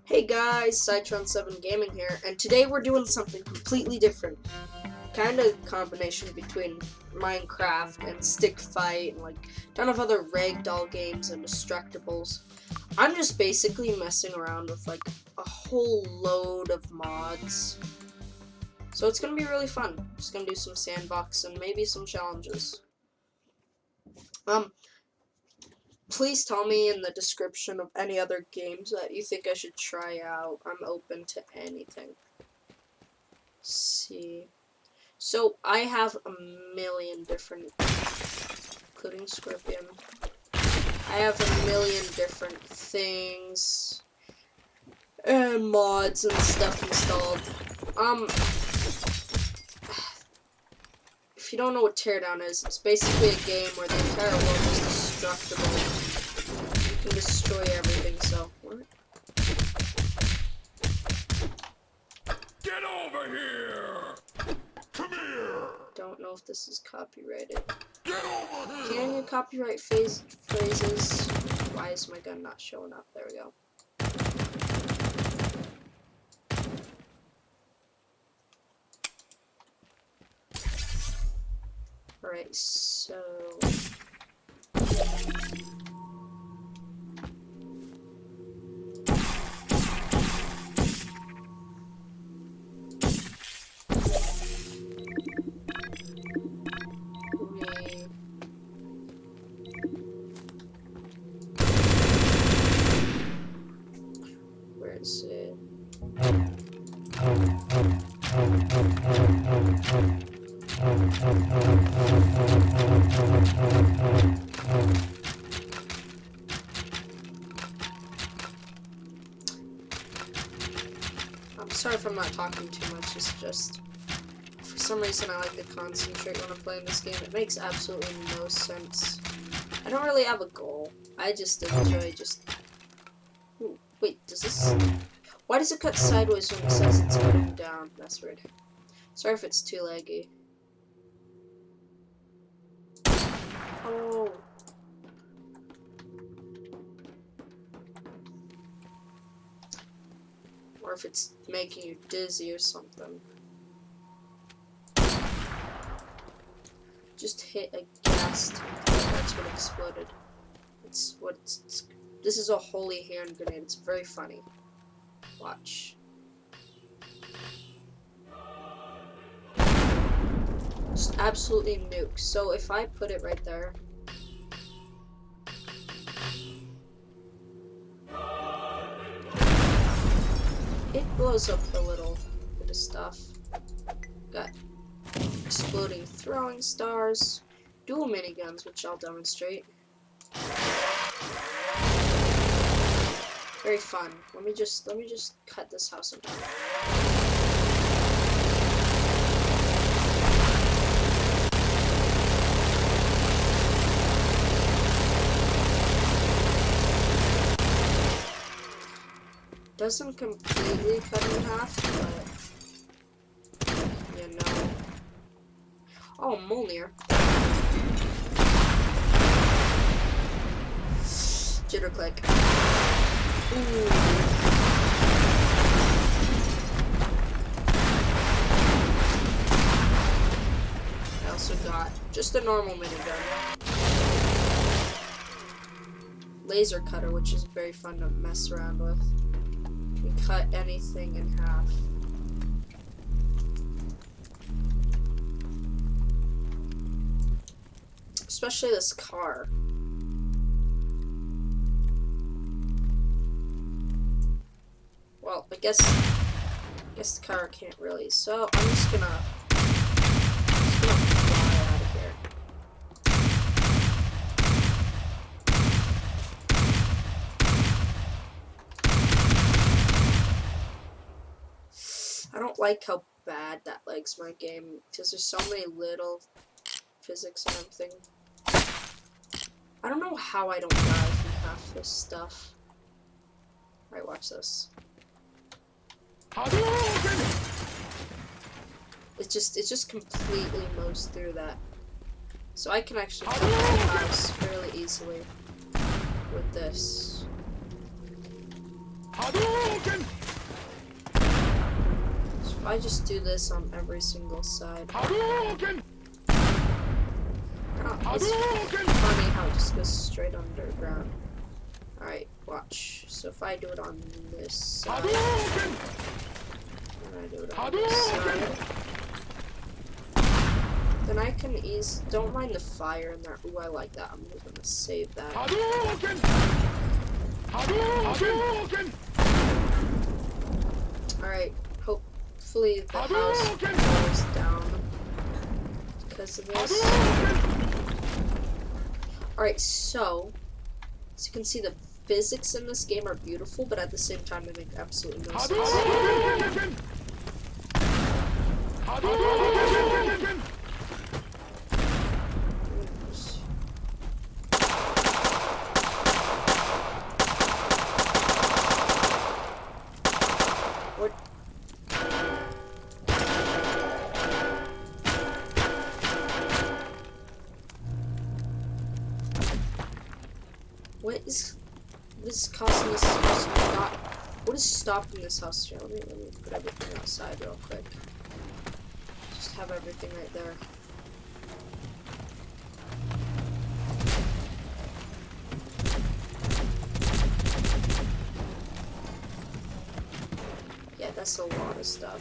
Hey guys, Cytron7 Gaming here, and today we're doing something completely different. Kind of combination between Minecraft and Stick Fight and like a ton of other ragdoll games and Destructibles. I'm just basically messing around with like a whole load of mods. So it's gonna be really fun. Just gonna do some sandbox and maybe some challenges. Please tell me in the description of any other games that you think I should try out. I'm open to anything. Let's see. So I have a million different, including Scorpion. I have a million different things and mods and stuff installed. If you don't know what Teardown is, it's basically a game where the entire world is destructible. You can destroy everything, so... What? Get over here! Come here! Don't know if this is copyrighted. Get over here! Can you copyright phrases? Why is my gun not showing up? There we go. Alright, so... Where is it? I'm sorry if I'm not talking too much, it's just... For some reason I like to concentrate when I'm playing this game. It makes absolutely no sense. I don't really have a goal. I just enjoy just... Ooh, wait, does this... Why does it cut sideways when it says it's cutting down? That's weird. Sorry if it's too laggy. Oh. Or if it's making you dizzy or something. Just hit a gas tank. That's what exploded. It's what this is a holy hand grenade. It's very funny. Watch. Just absolutely nuke. So if I put it right there. It blows up a little bit of stuff. Got exploding throwing stars, dual miniguns, which I'll demonstrate. Very fun. Let me just cut this house in half. Doesn't completely cut in half, but you know. Oh, Mjolnir. Jitter click. Ooh. I also got just a normal minigun. Laser cutter, which is very fun to mess around with. You can cut anything in half. Especially this car. Well, I guess the car can't really. So I'm just gonna fly out of here. I don't like how bad that lags my game because there's so many little physics and everything. I don't know how I don't die from half this stuff. Alright, watch this. It just completely mows through that. So I can actually cut my house fairly easily with this. Hadouken! So if I just do this on every single side. Hadouken! It's funny how it just goes straight underground. Alright, watch. So if I do it on this side, Hadouken! and I do it on this side, then I can don't mind the fire in there. Ooh, I like that. I'm just gonna save that. Hadouken! Hadouken! Alright, hopefully the house falls down because of this. Alright, so as you can see, the physics in this game are beautiful, but at the same time they make absolutely no sense. Hadouken! Hadouken! What? What is this causing this house to not? What is stopping this house here? Let me put everything outside real quick. Just have everything right there. Yeah, that's a lot of stuff.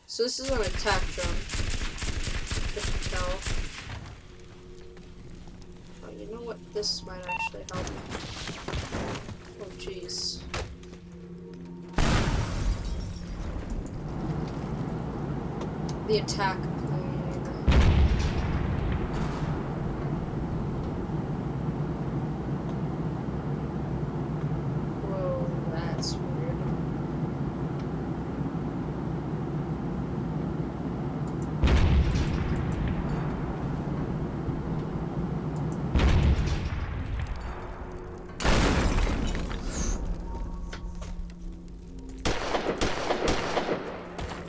So this is an attack drone. If you can tell. Oh, you know what? This might actually help. Oh, jeez. The attack plane. Whoa, that's weird.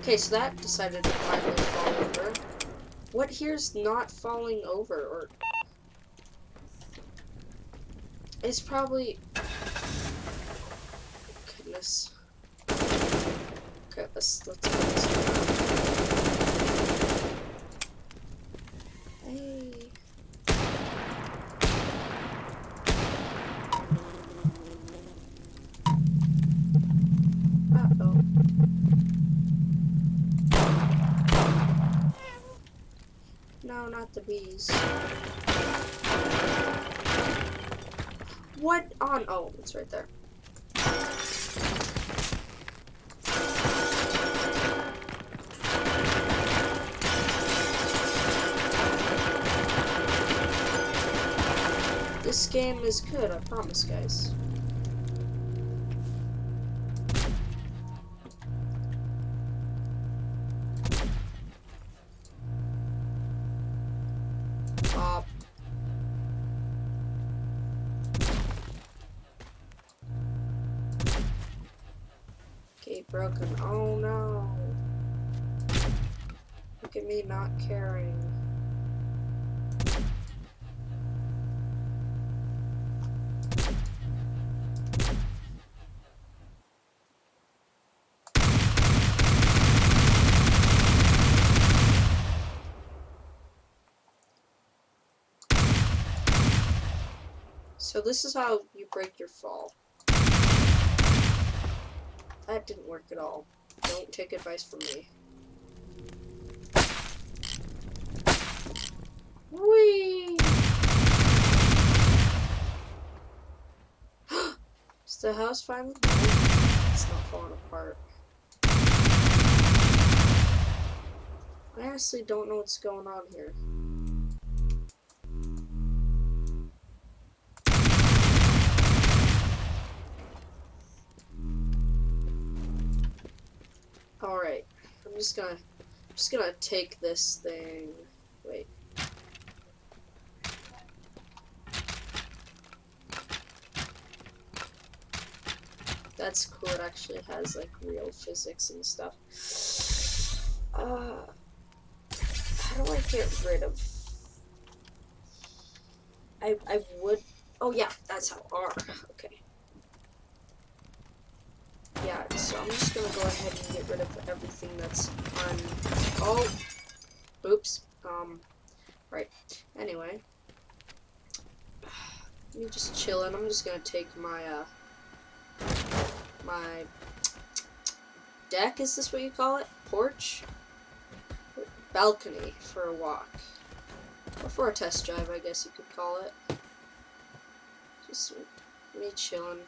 Okay, so that decided to finally fall over. What here's not falling over, or it's probably goodness. Okay, let's put this around. Hey. Uh-oh. No, not the bees. What on? Oh, it's right there. This game is good, I promise, guys. Pop. Okay, broken. Oh no. Look at me not caring. So this is how you break your fall. That didn't work at all. Don't take advice from me. Whee! Is the house finally? It's not falling apart. I honestly don't know what's going on here. Alright, I'm just gonna take this thing. Wait. That's cool, it actually has like real physics and stuff. How do I get rid of I would. Oh yeah, that's how R. Okay. Yeah, so I'm just gonna go ahead and get rid of everything that's on. Oh, oops. Right. Anyway, me just chilling. I'm just gonna take my my deck. Is this what you call it? Porch? Balcony for a walk. Or for a test drive, I guess you could call it. Just me chilling.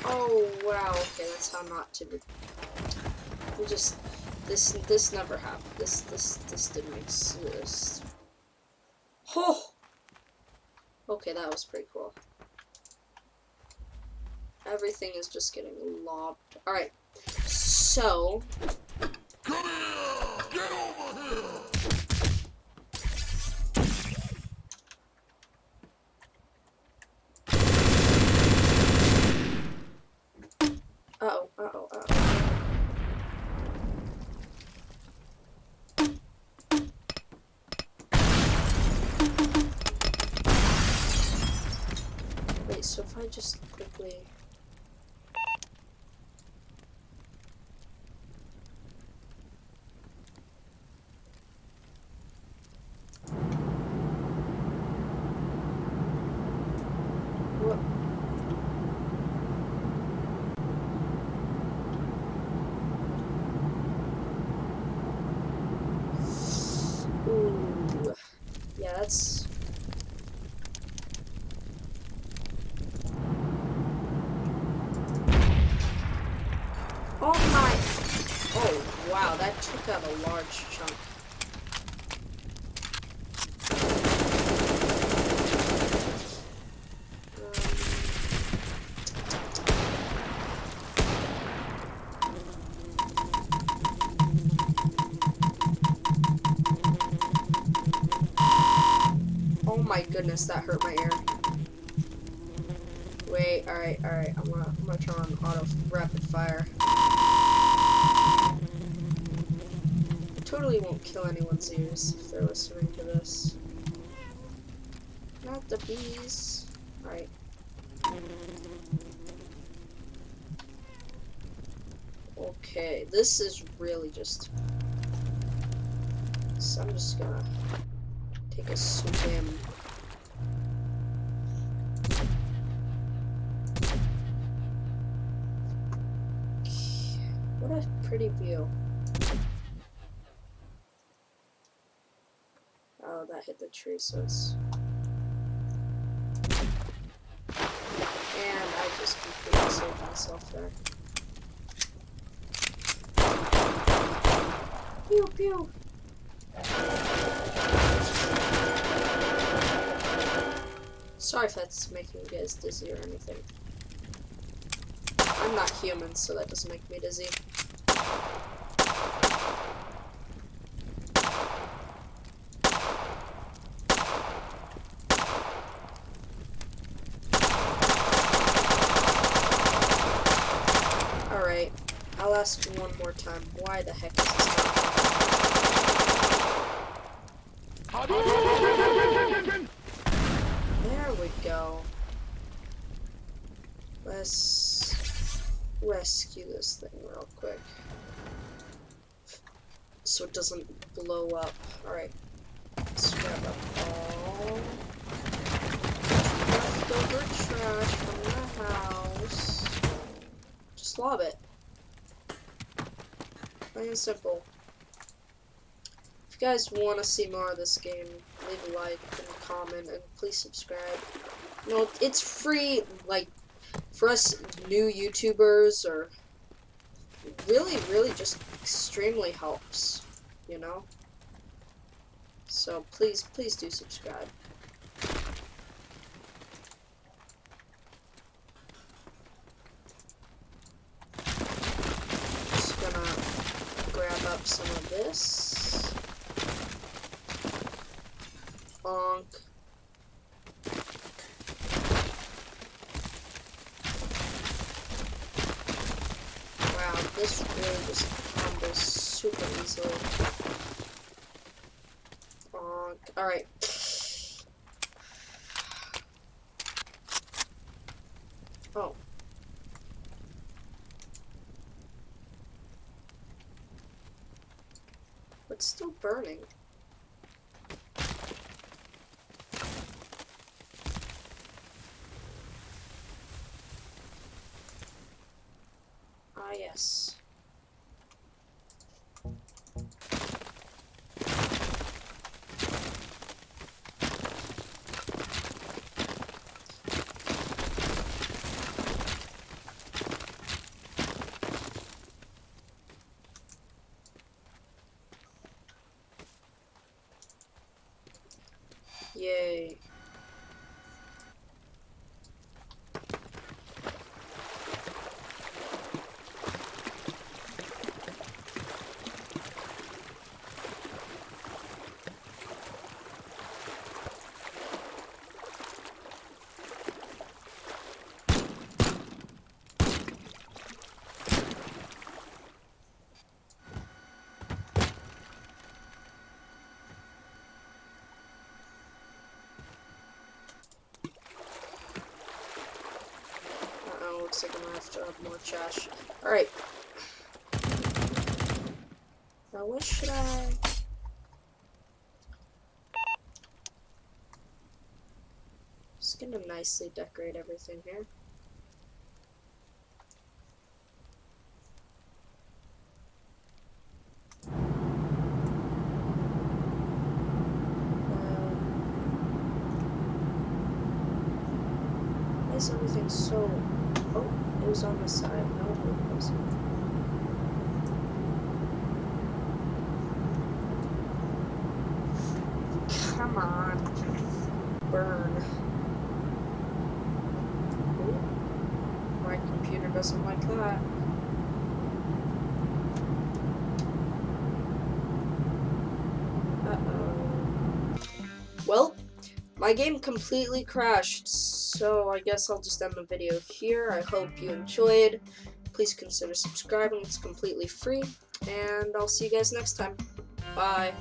Oh wow, okay, that's how not to. We just this never happened. This didn't exist. Oh, okay, that was pretty cool. Everything is just getting lobbed. All right, so. Come here! Get over here! Uh-oh, uh-oh, uh-oh. Wait, so if I just quickly... What? Ooh. Yeah, that's... Oh my... Oh, wow, that took out a large chunk. Oh my goodness, that hurt my ear. Wait, alright, I'm gonna turn on auto rapid fire. I totally won't kill anyone's ears if they're listening to this. Not the bees. Alright. Okay, this is really just... So I'm just gonna take a swim. What a pretty view. Oh, that hit the tree, so it's... And I just completely saved myself there. Pew pew! Sorry if that's making you guys dizzy or anything. I'm not human, so that doesn't make me dizzy. Alright, I'll ask you one more time. Why the heck is this happening? There we go. Let's rescue this thing real quick. So it doesn't blow up. Alright. Let's grab up all leftover trash from the house. Just lob it. Plain and simple. If you guys want to see more of this game, leave a like and a comment, and please subscribe. You know, it's free, like, for us new YouTubers, or really just extremely helps, you know? So please do subscribe. Just gonna grab up some of this. Bonk. Wow, this really just crumbles super easily. Bonk. Alright. Oh. It's still burning. Ah, yes. Yay. Looks like I'm gonna have to have more trash. Alright. Now what should I... Just gonna nicely decorate everything here. Why is everything so... Oh, it was on the side. No, it wasn't. Come on. Burn. Ooh. My computer doesn't like that. Uh-oh. Well, my game completely crashed, so I guess I'll just end the video here. I hope you enjoyed. Please consider subscribing. It's completely free. And I'll see you guys next time. Bye.